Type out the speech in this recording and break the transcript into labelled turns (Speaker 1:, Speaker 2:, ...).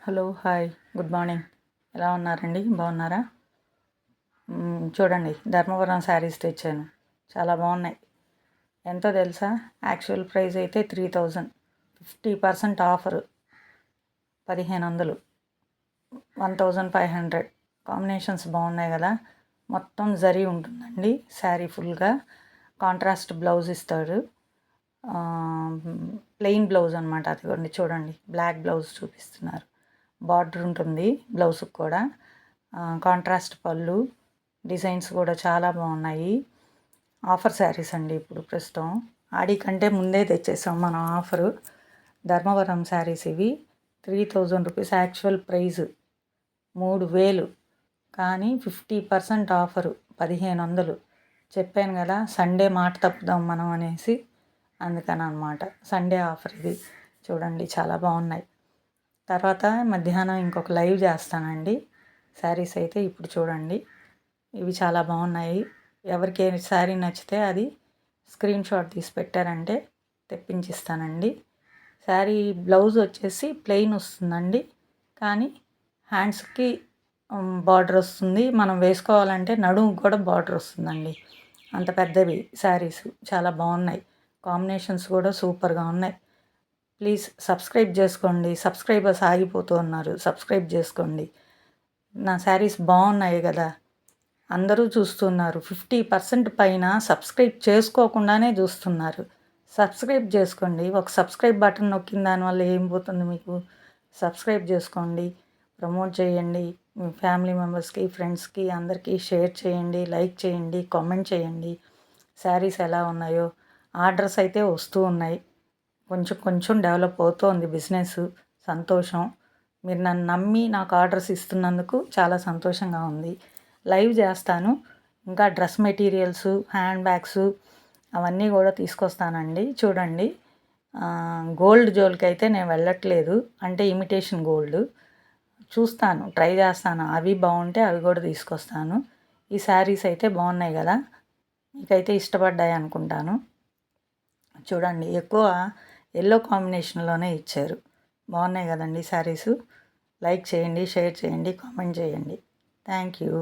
Speaker 1: Hello hi good morning. ఎలా ఉన్నారండి? బాగున్నారా? చూడండి, ధర్మవరం శారీస్ తెచ్చాను. చాలా బాగున్నాయి. ఎంతో తెలుసా? యాక్చువల్ ప్రైస్ అయితే 3000, 50% ఆఫరు 1500, 1500. కాంబినేషన్స్ బాగున్నాయి కదా. మొత్తం జరీ ఉంటుందండి శారీ ఫుల్గా. కాంట్రాస్ట్ బ్లౌజ్ ఇస్తాడు. ప్లెయిన్ బ్లౌజ్ అనమాట. అది చూడండి, బ్లాక్ బ్లౌజ్ చూపిస్తున్నారు. బార్డర్ ఉంటుంది బ్లౌజ్కి కూడా. కాంట్రాస్ట్ పళ్ళు, డిజైన్స్ కూడా చాలా బాగున్నాయి. ఆఫర్ శారీస్ అండి. ఇప్పుడు ప్రస్తుతం ఆడి కంటే ముందే తెచ్చేసాం మనం ఆఫరు. ధర్మవరం శారీస్ ఇవి. 3000 రూపీస్ యాక్చువల్ ప్రైజ్ 3000, కానీ 50% ఆఫరు 1500. చెప్పాను కదా, సండే మాట తప్పుదాం మనం అనేసి, అందుకని అనమాట. సండే ఆఫర్ ఇది. చూడండి, చాలా బాగున్నాయి. తర్వాత మధ్యాహ్నం ఇంకొక లైవ్ చేస్తానండి. శారీస్ అయితే ఇప్పుడు చూడండి, ఇవి చాలా బాగున్నాయి. ఎవరికి ఏ శారీ నచ్చితే అది స్క్రీన్ షాట్ తీసి పెట్టారంటే తెప్పించిస్తానండి. శారీ బ్లౌజ్ వచ్చేసి ప్లెయిన్ వస్తుందండి, కానీ హ్యాండ్స్కి బార్డర్ వస్తుంది. మనం వేసుకోవాలంటే నడుము కూడా బార్డర్ వస్తుందండి. అంత పెద్దవి శారీస్ చాలా బాగున్నాయి. కాంబినేషన్స్ కూడా సూపర్గా ఉన్నాయి. ప్లీజ్ సబ్స్క్రైబ్ చేసుకోండి. సబ్స్క్రైబర్స్ ఆగిపోతూ ఉన్నారు. సబ్స్క్రైబ్ చేసుకోండి. నా శారీస్ బాగున్నాయి కదా, అందరూ చూస్తున్నారు. 50% పైన సబ్స్క్రైబ్ చేసుకోకుండానే చూస్తున్నారు. సబ్స్క్రైబ్ చేసుకోండి. ఒక సబ్స్క్రైబ్ బటన్ నొక్కిన దానివల్ల ఏం పోతుంది మీకు? సబ్స్క్రైబ్ చేసుకోండి, ప్రమోట్ చేయండి. మీ ఫ్యామిలీ మెంబర్స్కి, ఫ్రెండ్స్కి అందరికీ షేర్ చేయండి, లైక్ చేయండి, కామెంట్ చేయండి. శారీస్ ఎలా ఉన్నాయో. ఆర్డర్స్ అయితే వస్తూ ఉన్నాయి. కొంచెం కొంచెం డెవలప్ అవుతోంది బిజినెస్. సంతోషం. మీరు నన్ను నమ్మి నాకు ఆర్డర్స్ ఇస్తున్నందుకు చాలా సంతోషంగా ఉంది. లైవ్ చేస్తాను. ఇంకా డ్రెస్ మెటీరియల్స్, హ్యాండ్ బ్యాగ్స్ అవన్నీ కూడా తీసుకొస్తానండి. చూడండి, గోల్డ్ జోలికి అయితే నేను వెళ్ళట్లేదు. అంటే ఇమిటేషన్ గోల్డ్ చూస్తాను, ట్రై చేస్తాను. అవి బాగుంటే అవి కూడా తీసుకొస్తాను. ఈ శారీస్ అయితే బాగున్నాయి కదా, మీకైతే ఇష్టపడ్డాయి అనుకుంటాను. చూడండి, ఎక్కువ ఎల్లో కాంబినేషన్లోనే ఇచ్చారు. బాగున్నాయి కదండి శారీసు. లైక్ చేయండి, షేర్ చేయండి, కామెంట్ చేయండి. Thank you.